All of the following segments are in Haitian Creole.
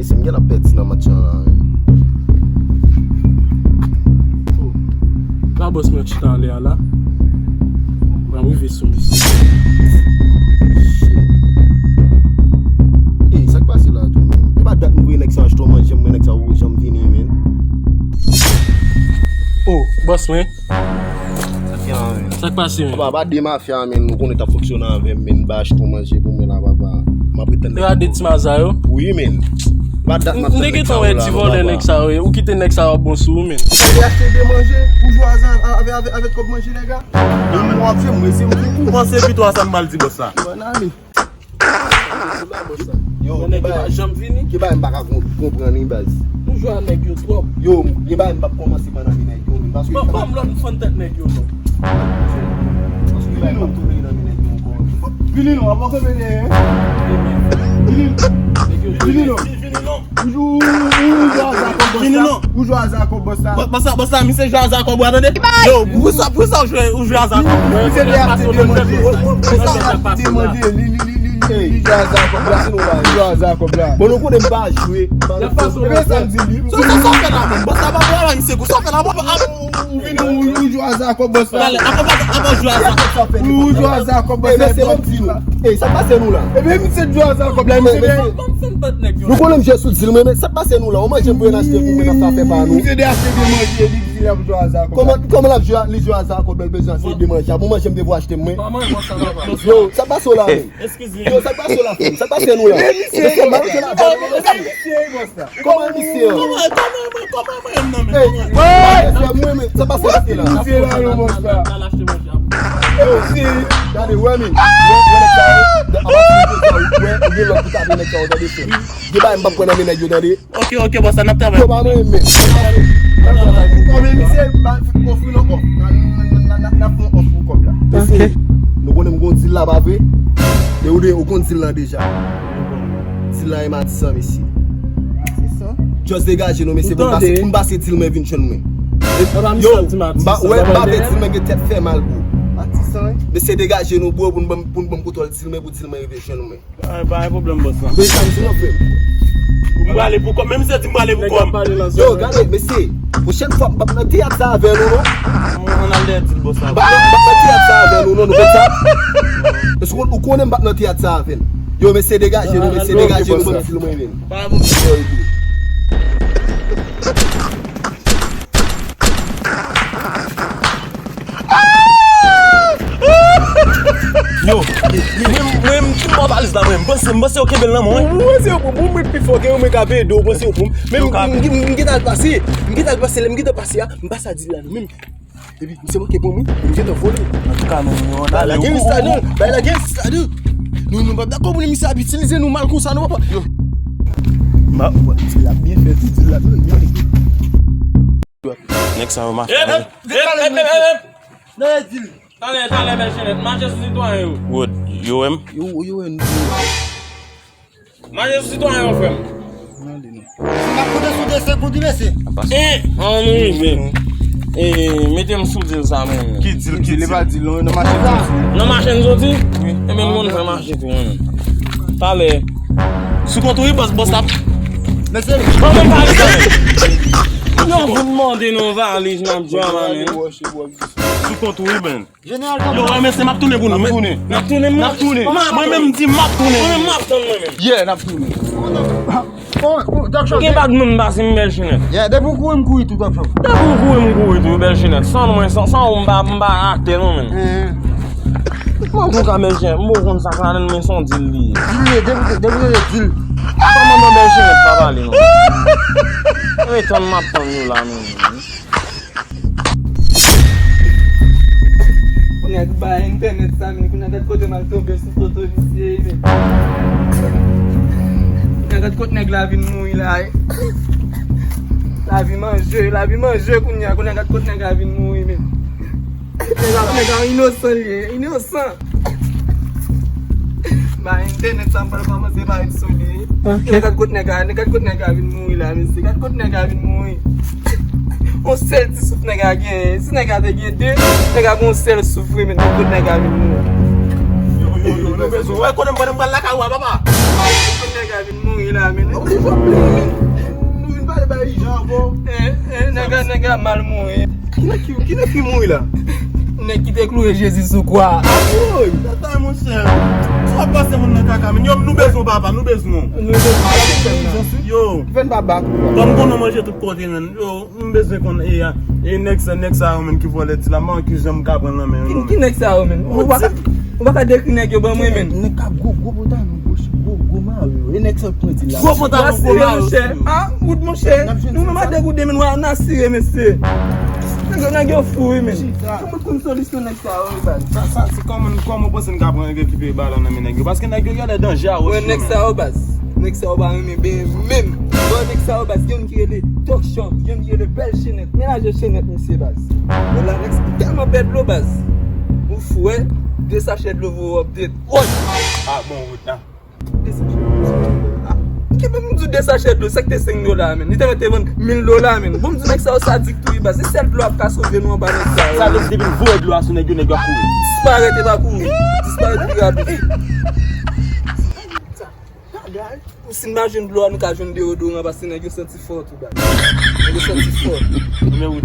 Mese mwen gen a pet nan matchan la. La boss mwen chita ale ala. Mwen wive sou misi. Sak pase la tou men. E ba dat mwen nek sa jto manje mwen nek sa ou jam vini men. Oh, boss mwen. Sak pase men. Ba de mafya men, nou konen ta foksyonan avem men, ba jto manje pou men la baba. Ma pretende. E a det maza yo? Oui men. Ba dat mafya. Ndeke ton wè ti vole nek sa yo, ou kite nek sa yo bon sou men. Vous achetez de manger, vous jouez avec comme manger les gars. Nous on fait moi c'est vous pensez plutôt à ça mal dit boss ça. Bon ami. Yo, Nek ba jam vini. ki ba m'pa comprendre ni base. Ou jwa nek yo trop. Yo, ki ba m'pa commencer par nan nek yo parce que Bon, l'on fon tet nek yo non. parce que ba m'pa tourner nan nek yo encore. Vini non, avant que venez. Vini non. Ou joue à Zako Bossa. Bossa, mi se jwa Zako bo attendez. Yo, pour ça ou jouer à Zako. C'est des actes de manger. C'est manger li joue à Zako Bossa nous là, joue à Zako Bossa. Bon, nous connaît pas jouer. La façon ça dit lui. Ça fait là même. Bossa pas voir mi se ko ça fait là Ou joue à Zako Bossa. Allez, avant jouer à Zako. Ou joue à Zako Bossa. C'est bon petit nous. Eh, ça passe nous là. Eh bien, c'est jouer à Zako Bossa. Nous connaissons jouer sous le mais ça passe nous là. On mange pour acheter pour nous faire par nous. C'est des acheter de manger, dit la jouer à Zako. Comment la jouer les jouer à Zako bel besoin c'est de manger. Pour moi j'aime devoir acheter moi. Yo, ça passe là. Excusez. Yo, ça passe là. Ça passe nous là. Comment monsieur? Ouais, ça passe là. C'est là le boss là. Daddy, where me? Ok, boss, ça n'a pas nous connaissons un deal là-bas, mais on compte deal là déjà. Deal là, il m'a dit ça, ici. C'est ça? Juste dégager, mais c'est pour passer deal, mais vient chez nous. Yo, ouais, pas de deal, mais tête fait mal. Mais c'est dégager nous pour contrôler deal, mais pour deal, mais vient chez nous. Pas de problème, boss. Mais ça me dit non plus. Vous allez pour comme même si tu m'allez pour comme. Yo, regardez, mais c'est prochaine fois, on va théâtre ça avec nous, non? On a l'air de boss. On va théâtre ça avec nous, non? Est-ce qu'on connaît pas notre théâtre ça avec nous? Yo, mais c'est dégagé, nous, mais c'est dégagé, nous, mais c'est le moins bien. Pas de problème. Yo, même tu m'as parlé là même. Boss OK bel là moi. Moi c'est pour me plus fort que me caber do moi c'est pour même m'gita passer m'gita passer me passe à dire là même et puis c'est moi qui pour moi m'gita voler En tout cas non. la game stadium la game stadium nous pas d'accord pour nous utiliser nous mal comme ça non pas yo tu l'as bien fait tu l'as Next time ma. T'allez, belle chenette, marche sous citoyen yo. Wood, yo em. yo Marche sous citoyen yo frère. Mettez-moi sous dire ça même. Qui dit il va dire non marche Non marche nous autres? Oui. Et même on fait marcher tout même. T'allez. Sous contrôle boss tap. mais c'est Bon même pas ça. Non, vous demandez nos valises n'a drama man. Sous contrôle ben. Général yo mais c'est m'a tourner pour nous. N'a tourné. Moi même dit m'a tourner. Moi m'a tourné. yeah n'a tourné Quem bag moun basi m bel chenette? yeah de beaucoup me courir tout comme ça Da pou kou m bel chenette. Sans mba akte non men. Mwen kou ka bel chenette. Mwen kon sakla nan men son dil li. debu Comment m bel chenette pa bali non? E ton map ton nou la men. On a ba internet sa men, kon a dat kote mal tombe sou foto visye men. On a dat kote nèg la vin mouy la. La vi manje kon a dat kote nèg la vin mouy men. Nèg an innocent. Ba internet sa mpal komanse ba et soli. Kat kote nèg la vin mouy la men, kat kote nèg la vin mouy. On sel ti souf nèg gen, si nèg te gen deux, nèg gon sel soufri men kote nèg vin mouy. Nou bezon. Wè konen mwen mwen laka wè papa. Kote nega vin moui la men. Nou vin pale ba yi jan po. Nega mal moui. Ki ne ki mou la? Ne kite klo e Jezi sou kwa. Oy! Tata moun chè. Swa pase moun nan kaka men. Yo nou bezon papa, nou bezon. Yo. Ven ba bak. Kon konon manje tout kote men. Yo, nou bezon kon e next sa men ki vole ti la man ki jem kapren nan men. Ki nek sa ou men? Ou baka dekri nek yo ban mwen men? Ne kap go botan nou go ma yo. E nek sa pon ti la. Gwo pota moun Nasire koman mon chè. Ha? Oud mon chè? Nou nan ma degoude men wè nasire men se. Nage yo fou men. Koum koum solisyon nek sa ou bas? Sa si koman bosen kapren e kipe balan nan men negyo. Paske negyo yade danja wè. Nek sa ou bas? Nek sa ou ba men ben men. Nek sa ou bas yon ki ele talk shop, yon ki ele bel chenet. Menage chenet men se bas. La nek sa telman bel lo bas. Ou fou e? 2 sachet lo vou update. Oy! Ah bon wout nan. 2 sachet lo. Ki pou mdou 2 sachet lo, sekte $5 men. Ni te mette bon $1000 men. Pou mdou nek sa ou sadik tou yi bas. Se sel lo ap ka sove nou an ba nek sa ou. Sa lesi devin vou edlo asu negyo kou. Disparete ba kou. Disparete gado. Ou sin majin blo an nou ka joun de odo nga basi negyo senti fort ou bas. Negyo senti fort. Mè wout.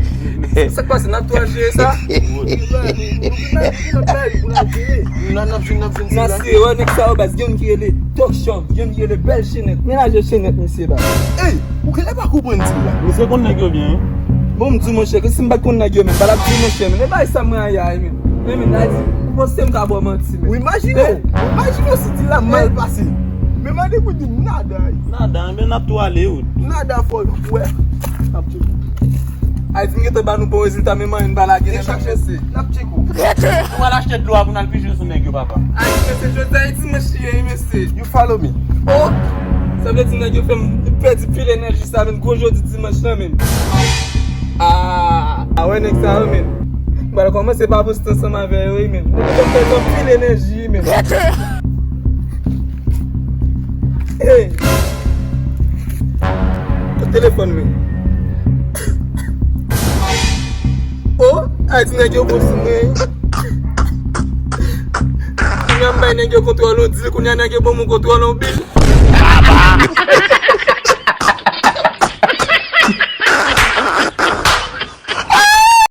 Sak pa se nap to aje sa? Nasire wè nek sa ou bas. Yon ki ele talk shop, yon ki ele bel chenet. Menage chenet men se bas. Hey! Ou ke le pa koupon ti la? Mè se kon negyo bien. Bon mdou mon chè, ke si mbak kon nagyo men, balap di mon chè men. E bay sa mwen ayay men. Men a di, mwen se mka bo manti men. Ou imagine si ti la mal pase. Men mande kou di nada. Nada, mè nap to ale wout. Nada fol. Ouè. Nap cheko. Ay di ngete ban nou bon rezultat men man yon balage ne chache se. Nap cheko. Ou ala achete dlo ap nan pijou sou negyo papa. Ay di mese jota iti mè chiye yon mese. You follow me. Oh! Sa vle di nagyo fèm perdi pil enerji sa men, gojo di dimanche nan men. Wè nek sa ou men. Bala koman se pa postan seman ve yon men. Nek fèm perdi pil enerji men. Hey! Ko telefon men. Oh! Ay di nagyo bosi men. Kounya mbay nagyo kontrolon dil, kounya nagyo bon moun kontrolon bil.